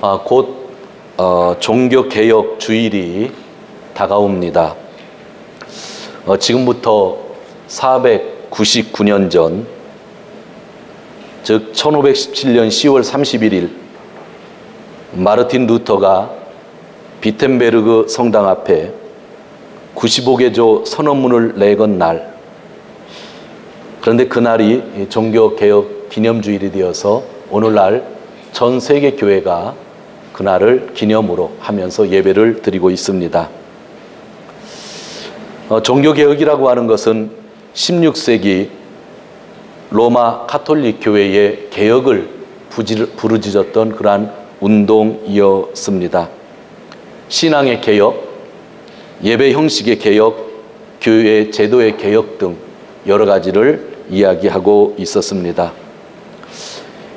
곧 종교개혁 주일이 다가옵니다. 지금부터 499년 전, 즉 1517년 10월 31일 마르틴 루터가 비텐베르그 성당 앞에 95개조 선언문을 내건 날, 그런데 그날이 종교개혁 기념주일이 되어서 오늘날 전 세계 교회가 그날을 기념으로 하면서 예배를 드리고 있습니다. 종교개혁이라고 하는 것은 16세기 로마 가톨릭 교회의 개혁을 부르짖었던 그러한 운동이었습니다. 신앙의 개혁, 예배 형식의 개혁, 교회 제도의 개혁 등 여러 가지를 이야기하고 있었습니다.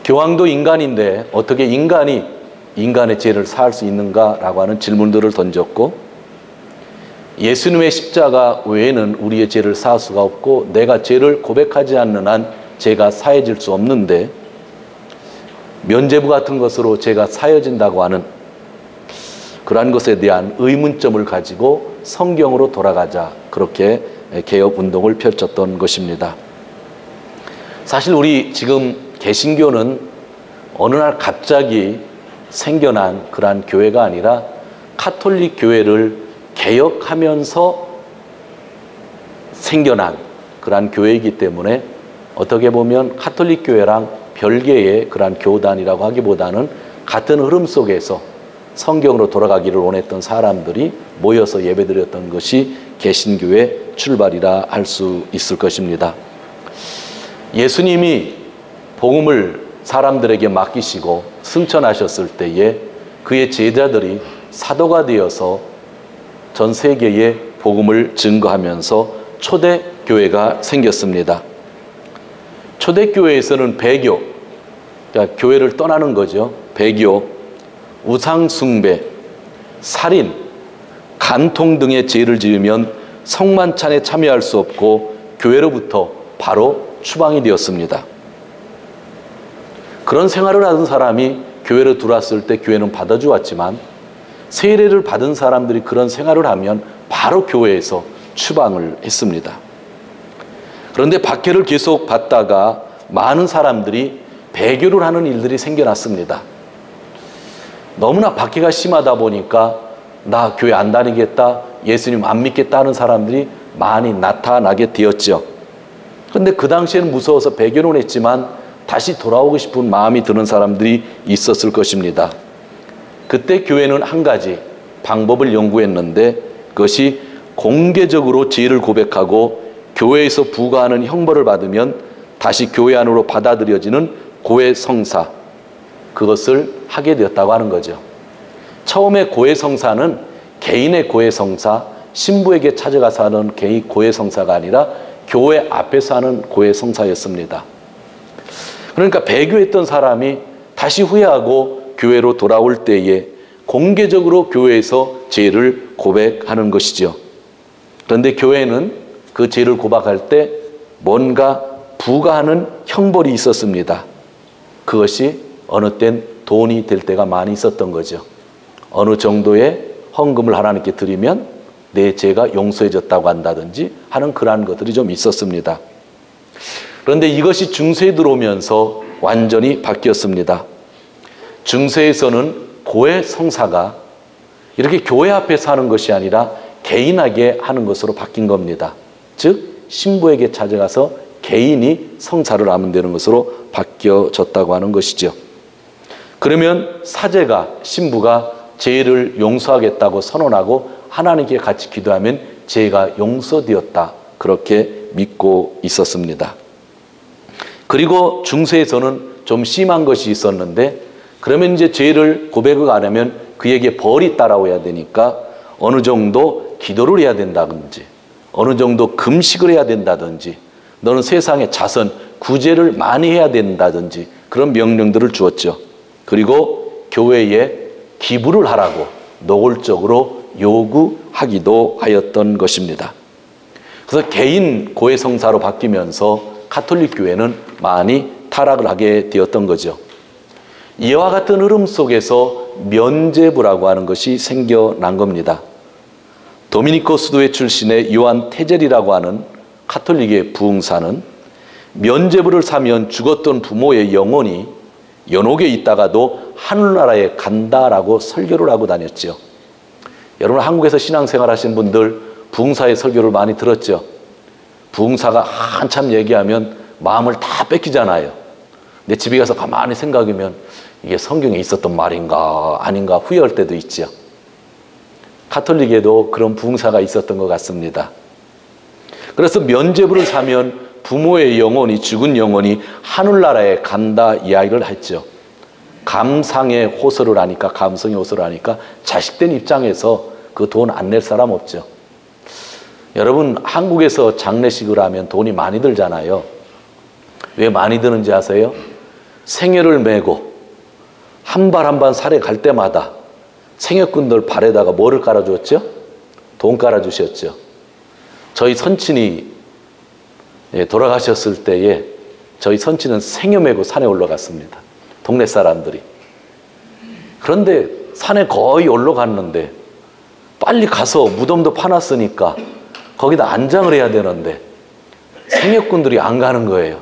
교황도 인간인데 어떻게 인간이 인간의 죄를 사할 수 있는가라고 하는 질문들을 던졌고, 예수님의 십자가 외에는 우리의 죄를 사할 수가 없고 내가 죄를 고백하지 않는 한 죄가 사해질 수 없는데 면죄부 같은 것으로 죄가 사해진다고 하는 그러한 것에 대한 의문점을 가지고 성경으로 돌아가자, 그렇게 개혁운동을 펼쳤던 것입니다. 사실 우리 지금 개신교는 어느 날 갑자기 생겨난 그러한 교회가 아니라 가톨릭 교회를 개혁하면서 생겨난 그러한 교회이기 때문에 어떻게 보면 가톨릭 교회랑 별개의 그러한 교단이라고 하기보다는 같은 흐름 속에서 성경으로 돌아가기를 원했던 사람들이 모여서 예배드렸던 것이 개신교의 출발이라 할 수 있을 것입니다. 예수님이 복음을 사람들에게 맡기시고 승천하셨을 때에 그의 제자들이 사도가 되어서 전 세계에 복음을 증거하면서 초대교회가 생겼습니다. 초대교회에서는 배교, 그러니까 교회를 떠나는 거죠. 배교, 우상숭배, 살인, 간통 등의 죄를 지으면 성만찬에 참여할 수 없고 교회로부터 바로 추방이 되었습니다. 그런 생활을 하던 사람이 교회로 들어왔을 때 교회는 받아주었지만 세례를 받은 사람들이 그런 생활을 하면 바로 교회에서 추방을 했습니다. 그런데 박해를 계속 받다가 많은 사람들이 배교를 하는 일들이 생겨났습니다. 너무나 박해가 심하다 보니까 나 교회 안 다니겠다, 예수님 안 믿겠다 하는 사람들이 많이 나타나게 되었죠. 그런데 그 당시에는 무서워서 배교는 했지만 다시 돌아오고 싶은 마음이 드는 사람들이 있었을 것입니다. 그때 교회는 한 가지 방법을 연구했는데 그것이 공개적으로 죄를 고백하고 교회에서 부과하는 형벌을 받으면 다시 교회 안으로 받아들여지는 고해성사, 그것을 하게 되었다고 하는 거죠. 처음에 고해성사는 개인의 고해성사, 신부에게 찾아가서 하는 개인 고해성사가 아니라 교회 앞에서 하는 고해성사였습니다. 그러니까 배교했던 사람이 다시 후회하고 교회로 돌아올 때에 공개적으로 교회에서 죄를 고백하는 것이죠. 그런데 교회는 그 죄를 고백할 때 뭔가 부과하는 형벌이 있었습니다. 그것이 어느 땐 돈이 될 때가 많이 있었던 거죠. 어느 정도의 헌금을 하나님께 드리면 내 죄가 용서해졌다고 한다든지 하는 그러한 것들이 좀 있었습니다. 그런데 이것이 중세에 들어오면서 완전히 바뀌었습니다. 중세에서는 고해성사가 이렇게 교회 앞에서 하는 것이 아니라 개인에게 하는 것으로 바뀐 겁니다. 즉 신부에게 찾아가서 개인이 성사를 하면 되는 것으로 바뀌어졌다고 하는 것이죠. 그러면 사제가, 신부가 죄를 용서하겠다고 선언하고 하나님께 같이 기도하면 죄가 용서되었다, 그렇게 믿고 있었습니다. 그리고 중세에서는 좀 심한 것이 있었는데, 그러면 이제 죄를 고백을 안 하면 그에게 벌이 따라와야 되니까 어느 정도 기도를 해야 된다든지 어느 정도 금식을 해야 된다든지 너는 세상의 자선, 구제를 많이 해야 된다든지 그런 명령들을 주었죠. 그리고 교회에 기부를 하라고 노골적으로 요구하기도 하였던 것입니다. 그래서 개인 고해성사로 바뀌면서 가톨릭 교회는 많이 타락을 하게 되었던 거죠. 이와 같은 흐름 속에서 면죄부라고 하는 것이 생겨난 겁니다. 도미니코 수도회 출신의 요한 테젤이라고 하는 가톨릭의 부흥사는 면죄부를 사면 죽었던 부모의 영혼이 연옥에 있다가도 하늘나라에 간다라고 설교를 하고 다녔죠. 여러분, 한국에서 신앙생활 하신 분들 부흥사의 설교를 많이 들었죠. 부흥사가 한참 얘기하면 마음을 다 뺏기잖아요. 근데 집에 가서 가만히 생각하면 이게 성경에 있었던 말인가 아닌가 후회할 때도 있죠. 가톨릭에도 그런 부흥사가 있었던 것 같습니다. 그래서 면죄부를 사면 부모의 영혼이, 죽은 영혼이 하늘나라에 간다 이야기를 했죠. 감상의 호소를 하니까, 감성의 호소를 하니까 자식된 입장에서 그 돈 안 낼 사람 없죠. 여러분, 한국에서 장례식을 하면 돈이 많이 들잖아요. 왜 많이 드는지 아세요? 생혈을 메고 한 발 한 발 살해 갈 때마다 생혈꾼들 발에다가 뭐를 깔아주었죠? 돈 깔아주셨죠. 저희 선친이 돌아가셨을 때에 저희 선친은 생혈 메고 산에 올라갔습니다. 동네 사람들이. 그런데 산에 거의 올라갔는데 빨리 가서 무덤도 파놨으니까 거기다 안장을 해야 되는데 생혈꾼들이 안 가는 거예요.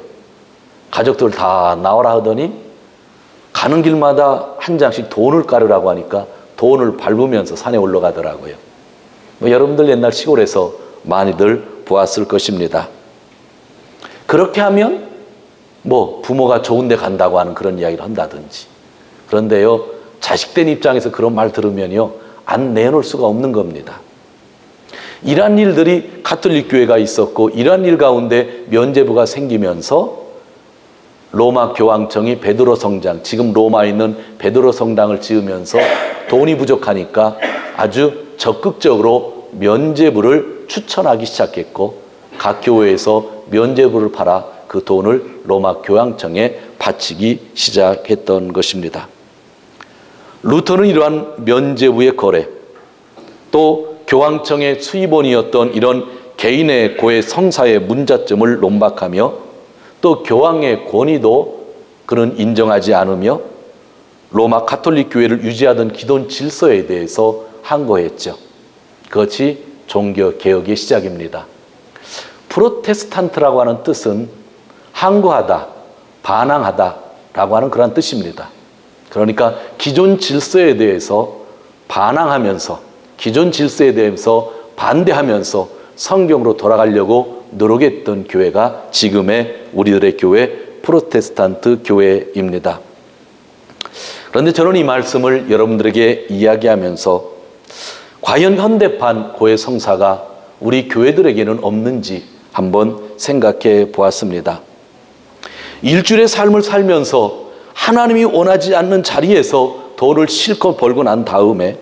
가족들 다 나오라 하더니 가는 길마다 한 장씩 돈을 깔으라고 하니까 돈을 밟으면서 산에 올라가더라고요. 여러분들 옛날 시골에서 많이들 보았을 것입니다. 그렇게 하면 부모가 좋은 데 간다고 하는 그런 이야기를 한다든지. 그런데요, 자식된 입장에서 그런 말 들으면요, 안 내놓을 수가 없는 겁니다. 이러한 일들이 가톨릭 교회가 있었고, 이러한 일 가운데 면죄부가 생기면서 로마 교황청이 베드로 성당, 지금 로마에 있는 베드로 성당을 지으면서 돈이 부족하니까 아주 적극적으로 면죄부를 추천하기 시작했고, 각 교회에서 면죄부를 팔아 그 돈을 로마 교황청에 바치기 시작했던 것입니다. 루터는 이러한 면죄부의 거래, 또 교황청의 수입원이었던 이런 개인의 고해 성사의 문자점을 논박하며, 또 교황의 권위도 그는 인정하지 않으며 로마 가톨릭 교회를 유지하던 기존 질서에 대해서 항거했죠. 그것이 종교개혁의 시작입니다. 프로테스탄트라고 하는 뜻은 항거하다, 반항하다라고 하는 그런 뜻입니다. 그러니까 기존 질서에 대해서 반항하면서, 기존 질서에 대해서 반대하면서 성경으로 돌아가려고 노력했던 교회가 지금의 우리들의 교회, 프로테스탄트 교회입니다. 그런데 저는 이 말씀을 여러분들에게 이야기하면서 과연 현대판 고해 성사가 우리 교회들에게는 없는지 한번 생각해 보았습니다. 일주일의 삶을 살면서 하나님이 원하지 않는 자리에서 돈을 실컷 벌고 난 다음에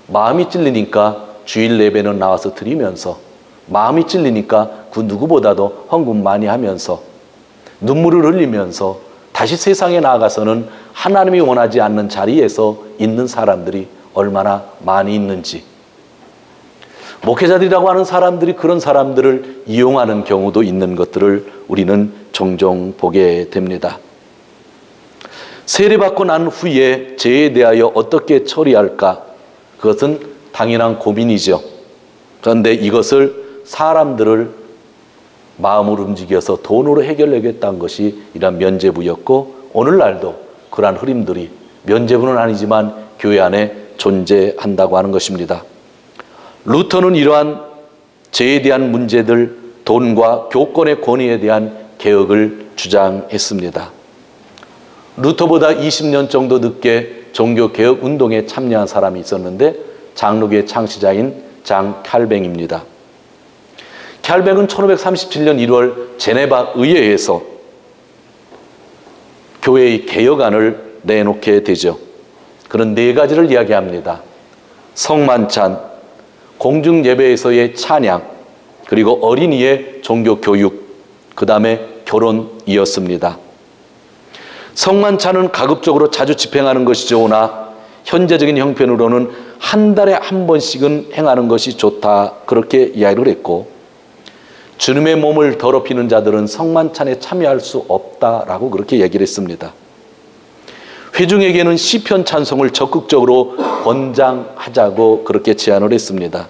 마음이 찔리니까 주일 예배는 나와서 드리면서, 마음이 찔리니까 그 누구보다도 헌금 많이 하면서, 눈물을 흘리면서 다시 세상에 나아가서는 하나님이 원하지 않는 자리에서 있는 사람들이 얼마나 많이 있는지, 목회자들이라고 하는 사람들이 그런 사람들을 이용하는 경우도 있는 것들을 우리는 종종 보게 됩니다. 세례받고 난 후에 죄에 대하여 어떻게 처리할까? 그것은 당연한 고민이죠. 그런데 이것을 사람들을 마음을 움직여서 돈으로 해결하겠다는 것이 이런 면죄부였고, 오늘날도 그러한 흐름들이 면죄부는 아니지만 교회 안에 존재한다고 하는 것입니다. 루터는 이러한 죄에 대한 문제들, 돈과 교권의 권위에 대한 개혁을 주장했습니다. 루터보다 20년 정도 늦게 종교개혁 운동에 참여한 사람이 있었는데 장로교의 창시자인 장 칼뱅입니다. 칼뱅은 1537년 1월 제네바 의회에서 교회의 개혁안을 내놓게 되죠. 그런 네 가지를 이야기합니다. 성만찬, 공중예배에서의 찬양, 그리고 어린이의 종교교육, 그 다음에 결혼이었습니다. 성만찬은 가급적으로 자주 집행하는 것이 좋으나 현재적인 형편으로는 한 달에 한 번씩은 행하는 것이 좋다, 그렇게 이야기를 했고, 주님의 몸을 더럽히는 자들은 성만찬에 참여할 수 없다라고 그렇게 얘기를 했습니다. 회중에게는 시편 찬송을 적극적으로 권장하자고 그렇게 제안을 했습니다.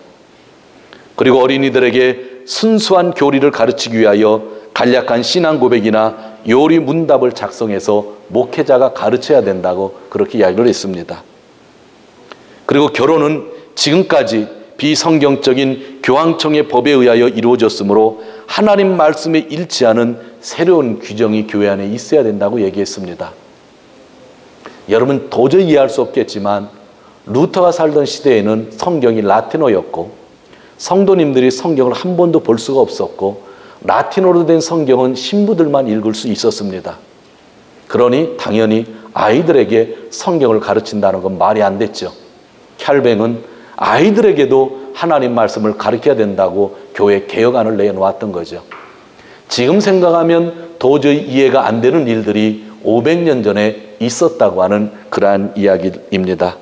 그리고 어린이들에게 순수한 교리를 가르치기 위하여 간략한 신앙 고백이나 요리 문답을 작성해서 목회자가 가르쳐야 된다고 그렇게 이야기를 했습니다. 그리고 결혼은 지금까지 비성경적인 교황청의 법에 의하여 이루어졌으므로 하나님 말씀에 일치하는 새로운 규정이 교회 안에 있어야 된다고 얘기했습니다. 여러분 도저히 이해할 수 없겠지만 루터가 살던 시대에는 성경이 라틴어였고 성도님들이 성경을 한 번도 볼 수가 없었고 라틴어로 된 성경은 신부들만 읽을 수 있었습니다. 그러니 당연히 아이들에게 성경을 가르친다는 건 말이 안 됐죠. 캘뱅은 아이들에게도 하나님 말씀을 가르쳐야 된다고 교회 개혁안을 내놓았던 거죠. 지금 생각하면 도저히 이해가 안 되는 일들이 500년 전에 있었다고 하는 그러한 이야기입니다.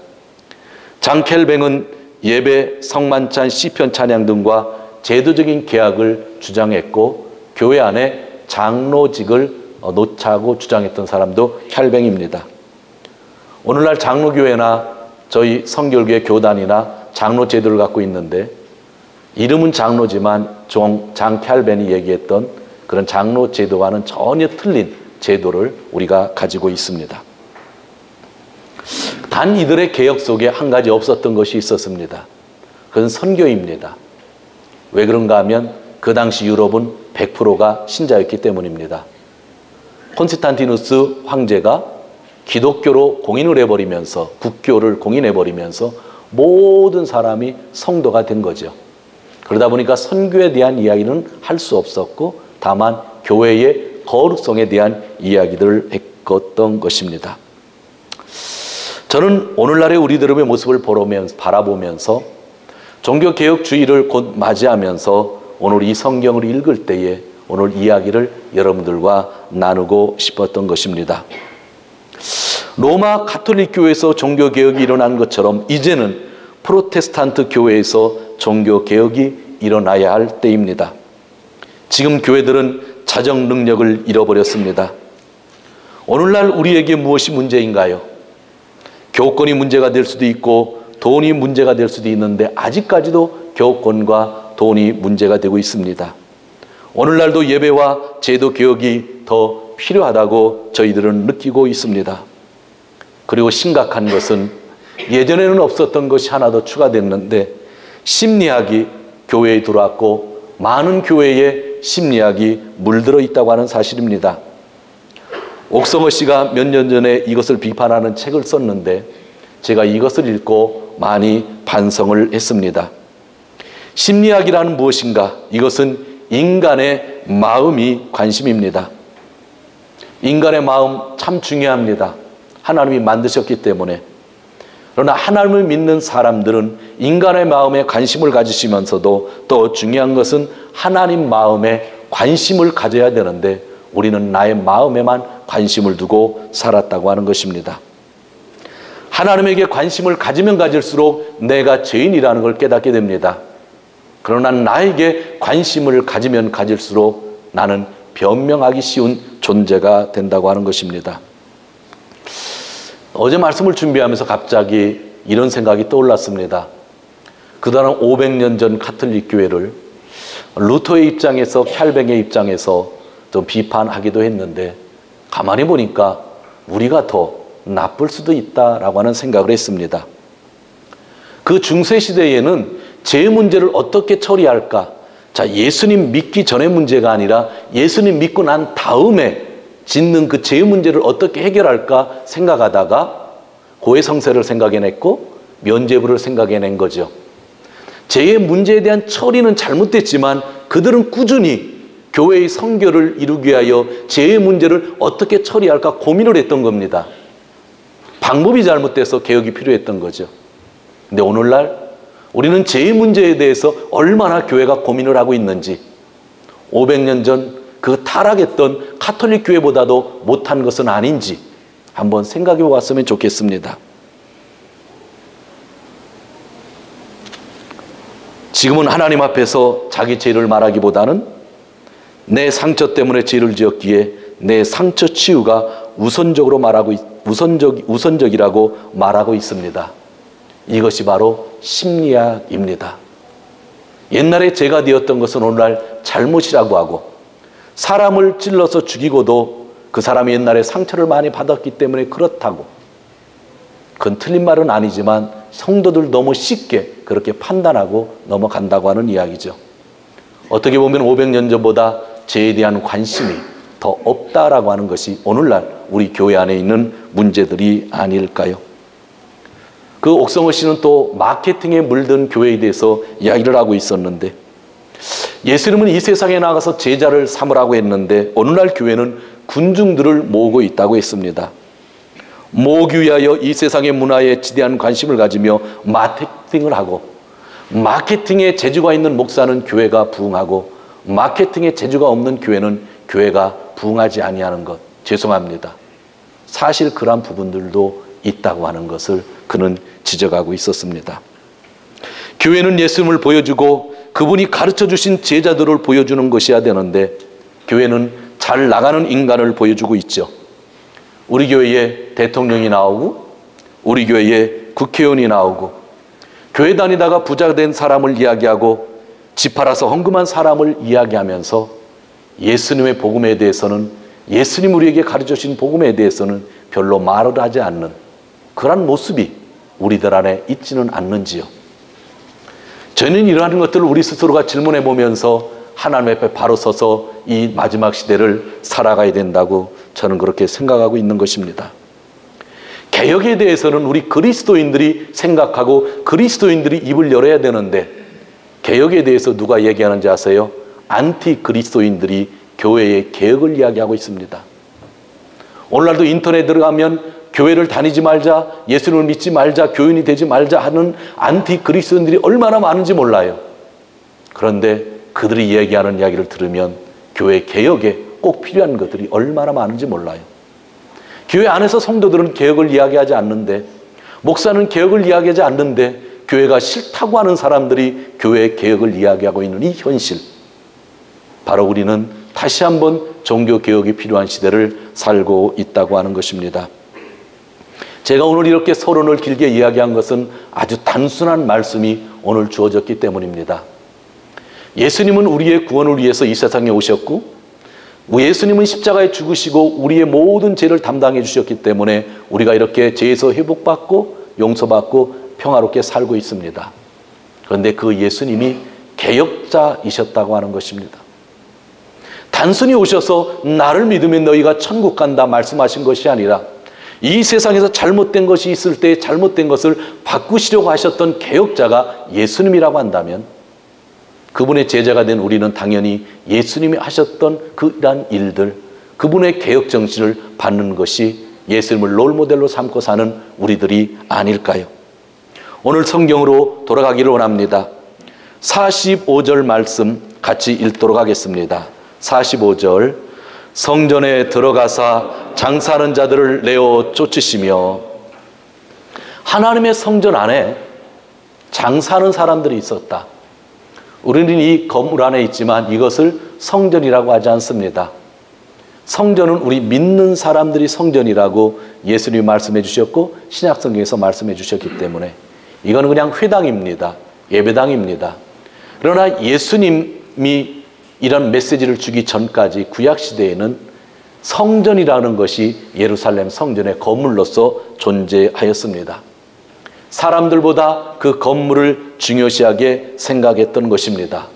장 캘뱅은 예배, 성만찬, 시편 찬양 등과 제도적인 계약을 주장했고 교회 안에 장로직을 놓자고 주장했던 사람도 캘뱅입니다. 오늘날 장로교회나 저희 성결교회 교단이나 장로 제도를 갖고 있는데 이름은 장로지만 장 캘뱅이 얘기했던 그런 장로 제도와는 전혀 틀린 제도를 우리가 가지고 있습니다. 단 이들의 개혁 속에 한 가지 없었던 것이 있었습니다. 그건 선교입니다. 왜 그런가 하면 그 당시 유럽은 100%가 신자였기 때문입니다. 콘스탄티누스 황제가 기독교로 공인을 해버리면서 국교를 공인해버리면서 모든 사람이 성도가 된 거죠. 그러다 보니까 선교에 대한 이야기는 할 수 없었고 다만 교회의 거룩성에 대한 이야기들을 했던 것입니다. 저는 오늘날의 우리들의 모습을 바라보면서 종교개혁주의를 곧 맞이하면서 오늘 이 성경을 읽을 때에 오늘 이야기를 여러분들과 나누고 싶었던 것입니다. 로마 가톨릭 교회에서 종교개혁이 일어난 것처럼 이제는 프로테스탄트 교회에서 종교개혁이 일어나야 할 때입니다. 지금 교회들은 자정 능력을 잃어버렸습니다. 오늘날 우리에게 무엇이 문제인가요? 교권이 문제가 될 수도 있고 돈이 문제가 될 수도 있는데 아직까지도 교권과 돈이 문제가 되고 있습니다. 오늘날도 예배와 제도 개혁이 더 필요하다고 저희들은 느끼고 있습니다. 그리고 심각한 것은 예전에는 없었던 것이 하나 더 추가됐는데 심리학이 교회에 들어왔고 많은 교회에 심리학이 물들어 있다고 하는 사실입니다. 옥성호 씨가 몇 년 전에 이것을 비판하는 책을 썼는데 제가 이것을 읽고 많이 반성을 했습니다. 심리학이라는 무엇인가? 이것은 인간의 마음이 관심입니다. 인간의 마음 참 중요합니다. 하나님이 만드셨기 때문에. 그러나 하나님을 믿는 사람들은 인간의 마음에 관심을 가지시면서도 또 중요한 것은 하나님 마음에 관심을 가져야 되는데 우리는 나의 마음에만 관심을 두고 살았다고 하는 것입니다. 하나님에게 관심을 가지면 가질수록 내가 죄인이라는 걸 깨닫게 됩니다. 그러나 나에게 관심을 가지면 가질수록 나는 변명하기 쉬운 존재가 된다고 하는 것입니다. 어제 말씀을 준비하면서 갑자기 이런 생각이 떠올랐습니다. 그동안 500년 전 가톨릭 교회를 루터의 입장에서 캘뱅의 입장에서 좀 비판하기도 했는데 가만히 보니까 우리가 더 나쁠 수도 있다라고 하는 생각을 했습니다. 그 중세시대에는 죄 문제를 어떻게 처리할까? 자, 예수님 믿기 전의 문제가 아니라 예수님 믿고 난 다음에 짓는 그 죄 문제를 어떻게 해결할까 생각하다가 고해성사를 생각해냈고 면죄부를 생각해낸 거죠. 죄의 문제에 대한 처리는 잘못됐지만 그들은 꾸준히 교회의 선교를 이루기 위하여 죄의 문제를 어떻게 처리할까 고민을 했던 겁니다. 방법이 잘못돼서 개혁이 필요했던 거죠. 근데 오늘날 우리는 죄의 문제에 대해서 얼마나 교회가 고민을 하고 있는지 500년 전 그 타락했던 가톨릭 교회보다도 못한 것은 아닌지 한번 생각해 보았으면 좋겠습니다. 지금은 하나님 앞에서 자기 죄를 말하기보다는 내 상처 때문에 죄를 지었기에 내 상처 치유가 우선적으로 말하고 우선적이라고 말하고 있습니다. 이것이 바로 심리학입니다. 옛날에 죄가 되었던 것은 오늘날 잘못이라고 하고, 사람을 찔러서 죽이고도 그 사람이 옛날에 상처를 많이 받았기 때문에 그렇다고, 그건 틀린 말은 아니지만 성도들 너무 쉽게 그렇게 판단하고 넘어간다고 하는 이야기죠. 어떻게 보면 500년 전보다 죄에 대한 관심이 더 없다라고 하는 것이 오늘날 우리 교회 안에 있는 문제들이 아닐까요? 그 옥성호 씨는 또 마케팅에 물든 교회에 대해서 이야기를 하고 있었는데, 예수님은 이 세상에 나가서 제자를 삼으라고 했는데 오늘날 교회는 군중들을 모으고 있다고 했습니다. 모으기 위하여 이 세상의 문화에 지대한 관심을 가지며 마케팅을 하고, 마케팅에 재주가 있는 목사는 교회가 부흥하고, 마케팅에 재주가 없는 교회는 교회가 부흥하지 아니하는 것, 죄송합니다. 사실 그러한 부분들도 있다고 하는 것을 그는 지적하고 있었습니다. 교회는 예수님을 보여주고 그분이 가르쳐 주신 제자들을 보여주는 것이어야 되는데, 교회는 잘 나가는 인간을 보여주고 있죠. 우리 교회에 대통령이 나오고, 우리 교회에 국회의원이 나오고, 교회 다니다가 부자 된 사람을 이야기하고, 집 팔아서 헌금한 사람을 이야기하면서 예수님의 복음에 대해서는, 예수님 우리에게 가르쳐 주신 복음에 대해서는 별로 말을 하지 않는 그런 모습이 우리들 안에 있지는 않는지요. 저는 이러한 것들을 우리 스스로가 질문해 보면서 하나님 앞에 바로 서서 이 마지막 시대를 살아가야 된다고 저는 그렇게 생각하고 있는 것입니다. 개혁에 대해서는 우리 그리스도인들이 생각하고 그리스도인들이 입을 열어야 되는데, 개혁에 대해서 누가 얘기하는지 아세요? 안티 그리스도인들이 교회의 개혁을 이야기하고 있습니다. 오늘날도 인터넷에 들어가면 교회를 다니지 말자, 예수님을 믿지 말자, 교인이 되지 말자 하는 안티 그리스도인들이 얼마나 많은지 몰라요. 그런데 그들이 얘기하는 이야기를 들으면 교회 개혁에 꼭 필요한 것들이 얼마나 많은지 몰라요. 교회 안에서 성도들은 개혁을 이야기하지 않는데, 목사는 개혁을 이야기하지 않는데, 교회가 싫다고 하는 사람들이 교회의 개혁을 이야기하고 있는 이 현실, 바로 우리는 다시 한번 종교개혁이 필요한 시대를 살고 있다고 하는 것입니다. 제가 오늘 이렇게 서론을 길게 이야기한 것은 아주 단순한 말씀이 오늘 주어졌기 때문입니다. 예수님은 우리의 구원을 위해서 이 세상에 오셨고, 예수님은 십자가에 죽으시고 우리의 모든 죄를 담당해 주셨기 때문에 우리가 이렇게 죄에서 회복받고 용서받고 평화롭게 살고 있습니다. 그런데 그 예수님이 개혁자이셨다고 하는 것입니다. 단순히 오셔서 나를 믿으면 너희가 천국 간다 말씀하신 것이 아니라, 이 세상에서 잘못된 것이 있을 때 잘못된 것을 바꾸시려고 하셨던 개혁자가 예수님이라고 한다면, 그분의 제자가 된 우리는 당연히 예수님이 하셨던 그러한 일들, 그분의 개혁 정신을 받는 것이 예수님을 롤모델로 삼고 사는 우리들이 아닐까요? 오늘 성경으로 돌아가기를 원합니다. 45절 말씀 같이 읽도록 하겠습니다. 45절, 성전에 들어가사 장사하는 자들을 내어 쫓으시며. 하나님의 성전 안에 장사하는 사람들이 있었다. 우리는 이 건물 안에 있지만 이것을 성전이라고 하지 않습니다. 성전은 우리 믿는 사람들이 성전이라고 예수님이 말씀해 주셨고 신약성경에서 말씀해 주셨기 때문에 이건 그냥 회당입니다. 예배당입니다. 그러나 예수님이 이런 메시지를 주기 전까지 구약시대에는 성전이라는 것이 예루살렘 성전의 건물로서 존재하였습니다. 사람들보다 그 건물을 중요시하게 생각했던 것입니다.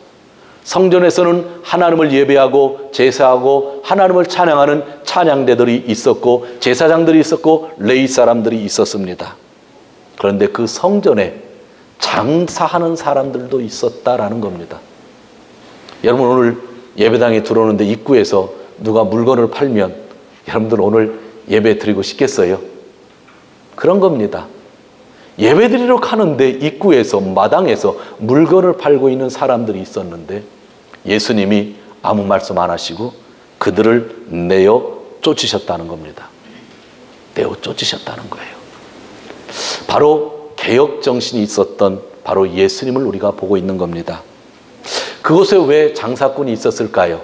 성전에서는 하나님을 예배하고 제사하고 하나님을 찬양하는 찬양대들이 있었고 제사장들이 있었고 레위 사람들이 있었습니다. 그런데 그 성전에 장사하는 사람들도 있었다라는 겁니다. 여러분, 오늘 예배당에 들어오는데 입구에서 누가 물건을 팔면 여러분들 오늘 예배 드리고 싶겠어요? 그런 겁니다. 예배 드리러 가는데 입구에서 마당에서 물건을 팔고 있는 사람들이 있었는데 예수님이 아무 말씀 안 하시고 그들을 내어 쫓으셨다는 겁니다. 내어 쫓으셨다는 거예요. 바로 개혁 정신이 있었던 바로 예수님을 우리가 보고 있는 겁니다. 그곳에 왜 장사꾼이 있었을까요?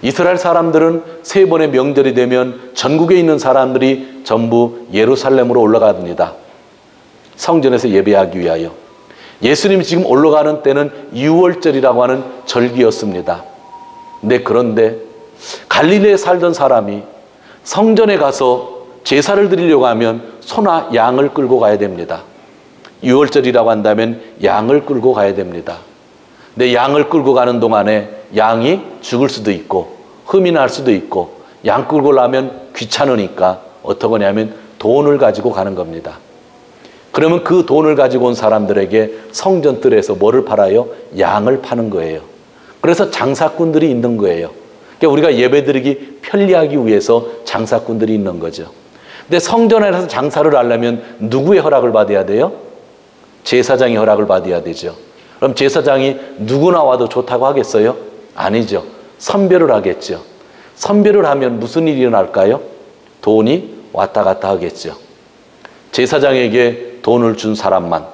이스라엘 사람들은 3번의 명절이 되면 전국에 있는 사람들이 전부 예루살렘으로 올라갑니다. 성전에서 예배하기 위하여. 예수님이 지금 올라가는 때는 유월절이라고 하는 절기였습니다. 그런데 갈릴리에 살던 사람이 성전에 가서 제사를 드리려고 하면 소나 양을 끌고 가야 됩니다. 유월절이라고 한다면 양을 끌고 가야 됩니다. 근데 양을 끌고 가는 동안에 양이 죽을 수도 있고 흠이 날 수도 있고 양 끌고 가면 귀찮으니까 어떻게 하냐면 돈을 가지고 가는 겁니다. 그러면 그 돈을 가지고 온 사람들에게 성전뜰에서 뭐를 팔아요? 양을 파는 거예요. 그래서 장사꾼들이 있는 거예요. 그러니까 우리가 예배드리기 편리하기 위해서 장사꾼들이 있는 거죠. 근데 성전에서 장사를 하려면 누구의 허락을 받아야 돼요? 제사장의 허락을 받아야 되죠. 그럼 제사장이 누구나 와도 좋다고 하겠어요? 아니죠. 선별을 하겠죠. 선별을 하면 무슨 일이 일어날까요? 돈이 왔다 갔다 하겠죠. 제사장에게 돈을 준 사람만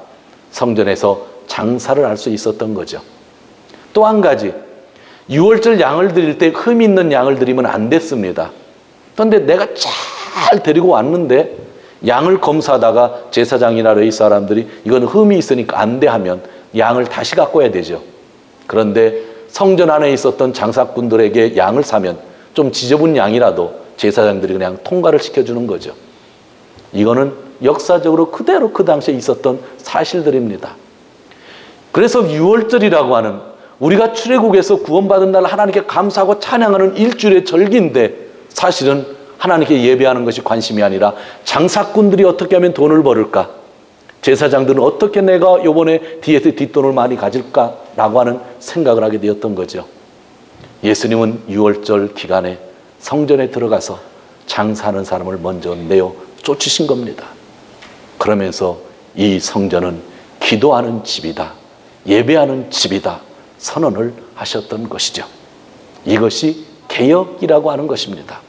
성전에서 장사를 할 수 있었던 거죠. 또 한 가지, 유월절 양을 드릴 때 흠 있는 양을 드리면 안 됐습니다. 그런데 내가 잘 데리고 왔는데 양을 검사하다가 제사장이나 레위 사람들이 이건 흠이 있으니까 안 돼 하면 양을 다시 갖고 와야 되죠. 그런데 성전 안에 있었던 장사꾼들에게 양을 사면 좀 지저분 양이라도 제사장들이 그냥 통과를 시켜주는 거죠. 이거는 역사적으로 그대로 그 당시에 있었던 사실들입니다. 그래서 유월절이라고 하는 우리가 출애굽에서 구원받은 날 하나님께 감사하고 찬양하는 일주일의 절기인데 사실은 하나님께 예배하는 것이 관심이 아니라 장사꾼들이 어떻게 하면 돈을 벌을까? 제사장들은 어떻게 내가 요번에 뒤에서 뒷돈을 많이 가질까라고 하는 생각을 하게 되었던 거죠. 예수님은 유월절 기간에 성전에 들어가서 장사하는 사람을 먼저 내어 쫓으신 겁니다. 그러면서 이 성전은 기도하는 집이다, 예배하는 집이다 선언을 하셨던 것이죠. 이것이 개혁이라고 하는 것입니다.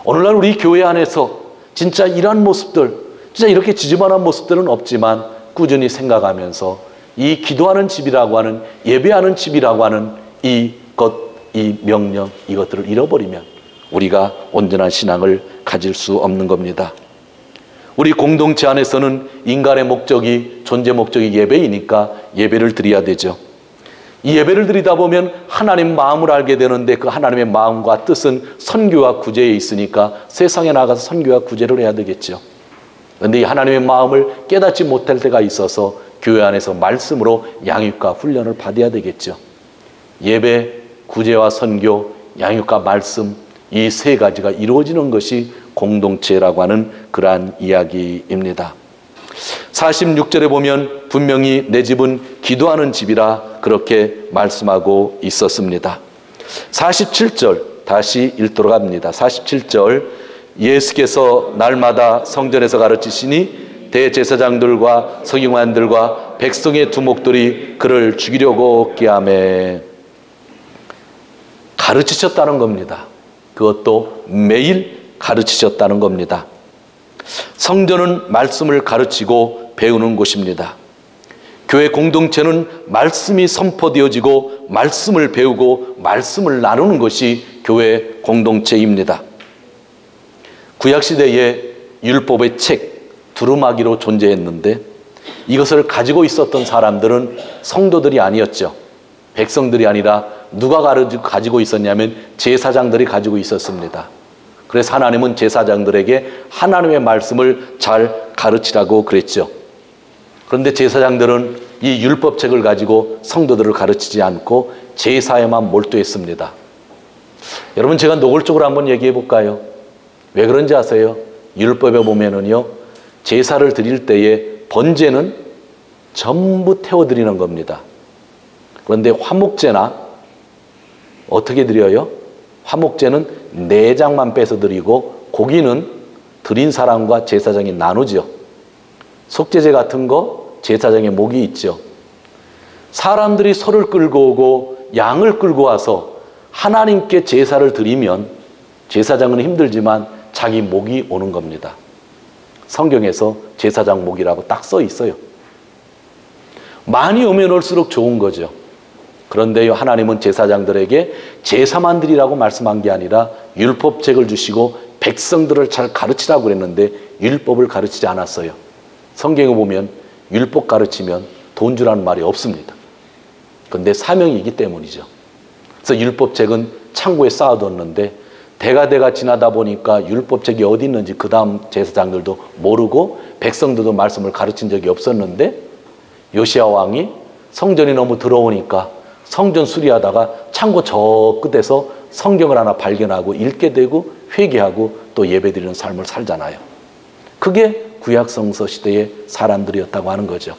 오늘날 우리 교회 안에서 진짜 이러한 모습들, 진짜 이렇게 지저분한 모습들은 없지만 꾸준히 생각하면서 이 기도하는 집이라고 하는, 예배하는 집이라고 하는 이 명령, 이것들을 잃어버리면 우리가 온전한 신앙을 가질 수 없는 겁니다. 우리 공동체 안에서는 인간의 목적이, 존재 목적이 예배이니까 예배를 드려야 되죠. 이 예배를 드리다 보면 하나님 마음을 알게 되는데 그 하나님의 마음과 뜻은 선교와 구제에 있으니까 세상에 나가서 선교와 구제를 해야 되겠죠. 그런데 이 하나님의 마음을 깨닫지 못할 때가 있어서 교회 안에서 말씀으로 양육과 훈련을 받아야 되겠죠. 예배, 구제와 선교, 양육과 말씀, 이 세 가지가 이루어지는 것이 공동체라고 하는 그러한 이야기입니다. 46절에 보면 분명히 내 집은 기도하는 집이라 그렇게 말씀하고 있었습니다. 47절 다시 읽도록 합니다. 47절 예수께서 날마다 성전에서 가르치시니 대제사장들과 서기관들과 백성의 두목들이 그를 죽이려고 꾀하매. 가르치셨다는 겁니다. 그것도 매일 가르치셨다는 겁니다. 성전은 말씀을 가르치고 배우는 곳입니다. 교회 공동체는 말씀이 선포되어지고 말씀을 배우고 말씀을 나누는 것이 교회 공동체입니다. 구약시대에 율법의 책 두루마기로 존재했는데 이것을 가지고 있었던 사람들은 성도들이 아니었죠. 백성들이 아니라 누가 가지고 있었냐면 제사장들이 가지고 있었습니다. 그래서 하나님은 제사장들에게 하나님의 말씀을 잘 가르치라고 그랬죠. 그런데 제사장들은 이 율법책을 가지고 성도들을 가르치지 않고 제사에만 몰두했습니다. 여러분, 제가 노골적으로 한번 얘기해 볼까요? 왜 그런지 아세요? 율법에 보면은요, 제사를 드릴 때에 번제는 전부 태워드리는 겁니다. 그런데 화목제나 어떻게 드려요? 화목제는 내장만 빼서 드리고 고기는 드린 사람과 제사장이 나누죠. 속죄제 같은 거 제사장의 목이 있죠. 사람들이 소를 끌고 오고 양을 끌고 와서 하나님께 제사를 드리면 제사장은 힘들지만 자기 목이 오는 겁니다. 성경에서 제사장 목이라고 딱 써 있어요. 많이 오면 올수록 좋은 거죠. 그런데요, 하나님은 제사장들에게 제사만 드리라고 말씀한 게 아니라 율법책을 주시고 백성들을 잘 가르치라고 그랬는데 율법을 가르치지 않았어요. 성경에 보면 율법 가르치면 돈 주라는 말이 없습니다. 그런데 사명이기 때문이죠. 그래서 율법책은 창고에 쌓아뒀는데 대가 지나다 보니까 율법책이 어디 있는지 그 다음 제사장들도 모르고 백성들도 말씀을 가르친 적이 없었는데 요시야 왕이 성전이 너무 더러우니까 성전 수리하다가 창고 저 끝에서 성경을 하나 발견하고 읽게 되고 회개하고 또 예배드리는 삶을 살잖아요. 그게 구약 성서 시대의 사람들이었다고 하는 거죠.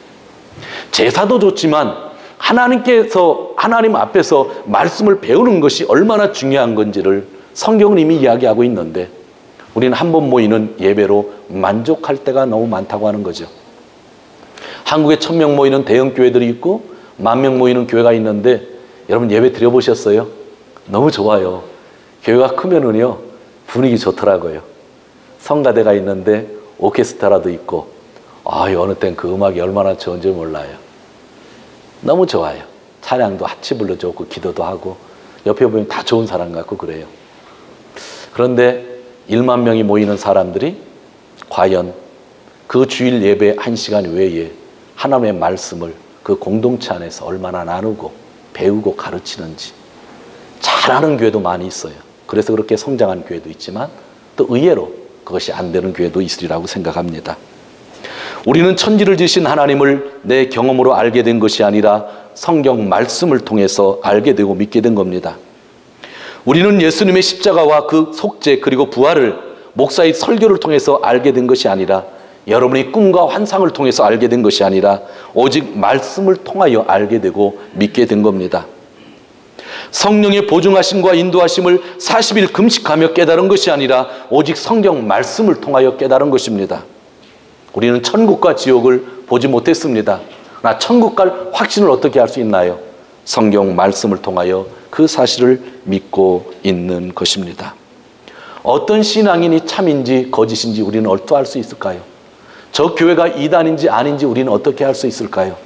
제사도 좋지만 하나님 앞에서 말씀을 배우는 것이 얼마나 중요한 건지를 성경은 이미 이야기하고 있는데 우리는 한 번 모이는 예배로 만족할 때가 너무 많다고 하는 거죠. 한국에 1000명 모이는 대형 교회들이 있고 10,000명 모이는 교회가 있는데 여러분 예배 드려보셨어요? 너무 좋아요. 교회가 크면은요 분위기 좋더라고요. 성가대가 있는데 오케스트라도 있고 어느 땐 그 음악이 얼마나 좋은지 몰라요. 너무 좋아요. 찬양도 같이 불러주고 기도도 하고 옆에 보면 다 좋은 사람 같고 그래요. 그런데 1만 명이 모이는 사람들이 과연 그 주일 예배 1시간 외에 하나님의 말씀을 그 공동체 안에서 얼마나 나누고 배우고 가르치는지 잘하는 교회도 많이 있어요. 그래서 그렇게 성장한 교회도 있지만 또 의외로 그것이 안 되는 교회도 있으리라고 생각합니다. 우리는 천지를 지으신 하나님을 내 경험으로 알게 된 것이 아니라 성경 말씀을 통해서 알게 되고 믿게 된 겁니다. 우리는 예수님의 십자가와 그 속죄 그리고 부활을 목사의 설교를 통해서 알게 된 것이 아니라 여러분의 꿈과 환상을 통해서 알게 된 것이 아니라 오직 말씀을 통하여 알게 되고 믿게 된 겁니다. 성령의 보증하심과 인도하심을 40일 금식하며 깨달은 것이 아니라 오직 성경 말씀을 통하여 깨달은 것입니다. 우리는 천국과 지옥을 보지 못했습니다. 그러나 천국 갈 확신을 어떻게 할 수 있나요? 성경 말씀을 통하여 그 사실을 믿고 있는 것입니다. 어떤 신앙인이 참인지 거짓인지 우리는 어떻게 알 수 있을까요? 저 교회가 이단인지 아닌지 우리는 어떻게 할 수 있을까요?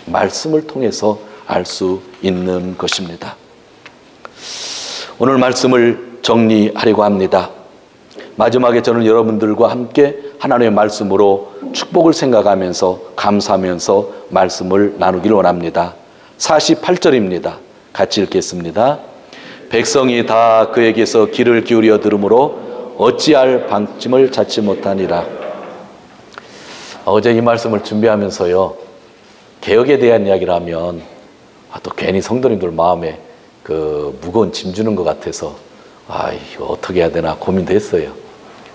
말씀을 통해서 알 수 있는 것입니다. 오늘 말씀을 정리하려고 합니다. 마지막에 저는 여러분들과 함께 하나님의 말씀으로 축복을 생각하면서 감사하면서 말씀을 나누기를 원합니다. 48절입니다. 같이 읽겠습니다. 백성이 다 그에게서 귀를 기울여 들으므로 어찌할 방침을 찾지 못하니라. 어제 이 말씀을 준비하면서요, 개혁에 대한 이야기를 하면 또 괜히 성도님들 마음에 그 무거운 짐 주는 것 같아서 이거 어떻게 해야 되나 고민도 했어요.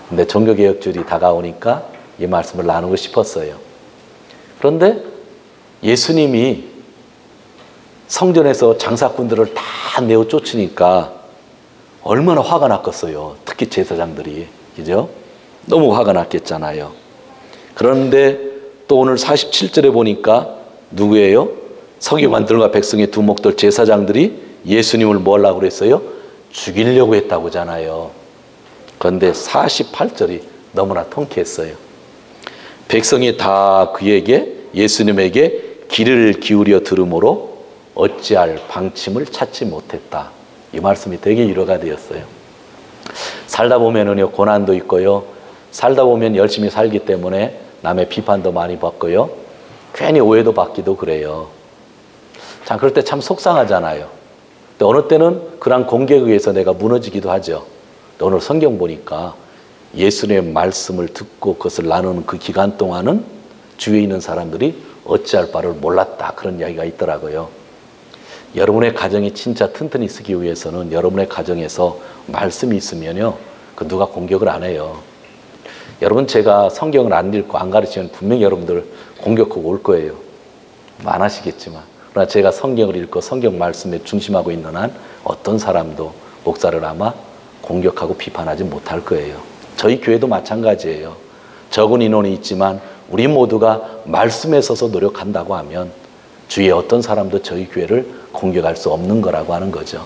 근데 종교개혁주일이 다가오니까 이 말씀을 나누고 싶었어요. 그런데 예수님이 성전에서 장사꾼들을 다 내어 쫓으니까 얼마나 화가 났겠어요. 특히 제사장들이. 그죠? 너무 화가 났겠잖아요. 그런데 또 오늘 47절에 보니까 누구예요? 서기관들과 백성의 두목들 제사장들이 예수님을 뭐 하려고 그랬어요? 죽이려고 했다고 하잖아요. 그런데 48절이 너무나 통쾌했어요. 백성이 다 그에게 예수님에게 귀를 기울여 들으므로 어찌할 방침을 찾지 못했다. 이 말씀이 되게 위로가 되었어요. 살다 보면은요, 고난도 있고요. 살다 보면 열심히 살기 때문에 남의 비판도 많이 받고요. 괜히 오해도 받기도 그래요. 자, 그럴 때 참 속상하잖아요. 근데 어느 때는 그런 공격에 의해서 내가 무너지기도 하죠. 오늘 성경 보니까 예수님의 말씀을 듣고 그것을 나누는 그 기간 동안은 주위에 있는 사람들이 어찌할 바를 몰랐다. 그런 이야기가 있더라고요. 여러분의 가정이 진짜 튼튼히 쓰기 위해서는 여러분의 가정에서 말씀이 있으면요, 그 누가 공격을 안 해요. 여러분, 제가 성경을 안 읽고 안 가르치면 분명히 여러분들 공격하고 올 거예요. 안 하시겠지만. 그러나 제가 성경을 읽고 성경 말씀에 중심하고 있는 한 어떤 사람도 목사를 아마 공격하고 비판하지 못할 거예요. 저희 교회도 마찬가지예요. 적은 인원이 있지만 우리 모두가 말씀에 서서 노력한다고 하면 주위에 어떤 사람도 저희 교회를 공격할 수 없는 거라고 하는 거죠.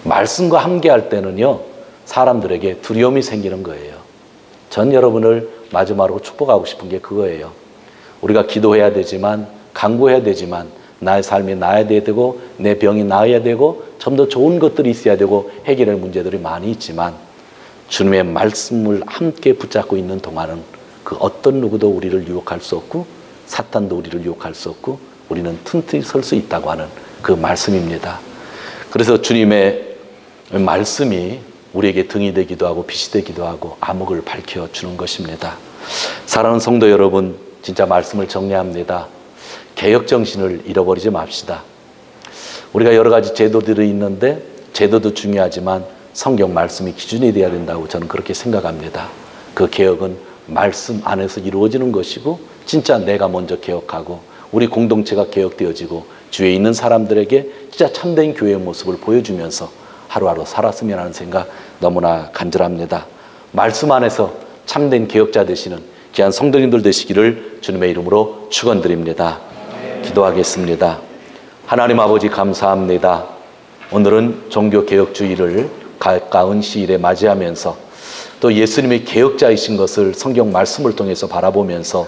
말씀과 함께할 때는요, 사람들에게 두려움이 생기는 거예요. 전 여러분을 마지막으로 축복하고 싶은 게 그거예요. 우리가 기도해야 되지만, 간구해야 되지만, 나의 삶이 나아야 되고 내 병이 나아야 되고 좀 더 좋은 것들이 있어야 되고 해결할 문제들이 많이 있지만 주님의 말씀을 함께 붙잡고 있는 동안은 그 어떤 누구도 우리를 유혹할 수 없고 사탄도 우리를 유혹할 수 없고 우리는 튼튼히 설 수 있다고 하는 그 말씀입니다. 그래서 주님의 말씀이 우리에게 등이 되기도 하고 빛이 되기도 하고 암흑을 밝혀주는 것입니다. 사랑하는 성도 여러분, 진짜 말씀을 정리합니다. 개혁정신을 잃어버리지 맙시다. 우리가 여러 가지 제도들이 있는데 제도도 중요하지만 성경 말씀이 기준이 되어야 된다고 저는 그렇게 생각합니다. 그 개혁은 말씀 안에서 이루어지는 것이고 진짜 내가 먼저 개혁하고 우리 공동체가 개혁되어지고 주위에 있는 사람들에게 진짜 참된 교회의 모습을 보여주면서 하루하루 살았으면 하는 생각 너무나 간절합니다. 말씀 안에서 참된 개혁자 되시는 귀한 성도님들 되시기를 주님의 이름으로 축원드립니다. 기도하겠습니다. 하나님 아버지 감사합니다. 오늘은 종교개혁주의를 가까운 시일에 맞이하면서 또 예수님의 개혁자이신 것을 성경 말씀을 통해서 바라보면서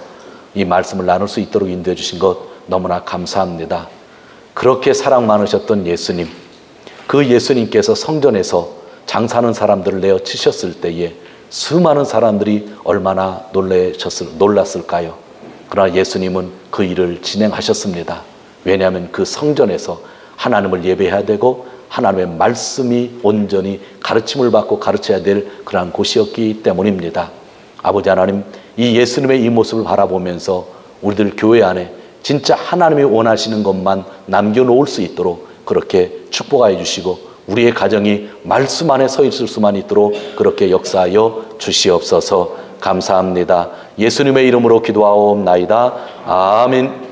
이 말씀을 나눌 수 있도록 인도해 주신 것 너무나 감사합니다. 그렇게 사랑 많으셨던 예수님, 그 예수님께서 성전에서 장사하는 사람들을 내어치셨을 때에 수많은 사람들이 얼마나 놀랐을까요? 그러나 예수님은 그 일을 진행하셨습니다. 왜냐하면 그 성전에서 하나님을 예배해야 되고 하나님의 말씀이 온전히 가르침을 받고 가르쳐야 될 그러한 곳이었기 때문입니다. 아버지 하나님, 이 예수님의 이 모습을 바라보면서 우리들 교회 안에 진짜 하나님이 원하시는 것만 남겨놓을 수 있도록 그렇게 축복하여 주시고 우리의 가정이 말씀 안에 서 있을 수만 있도록 그렇게 역사하여 주시옵소서. 감사합니다. 예수님의 이름으로 기도하옵나이다. 아멘.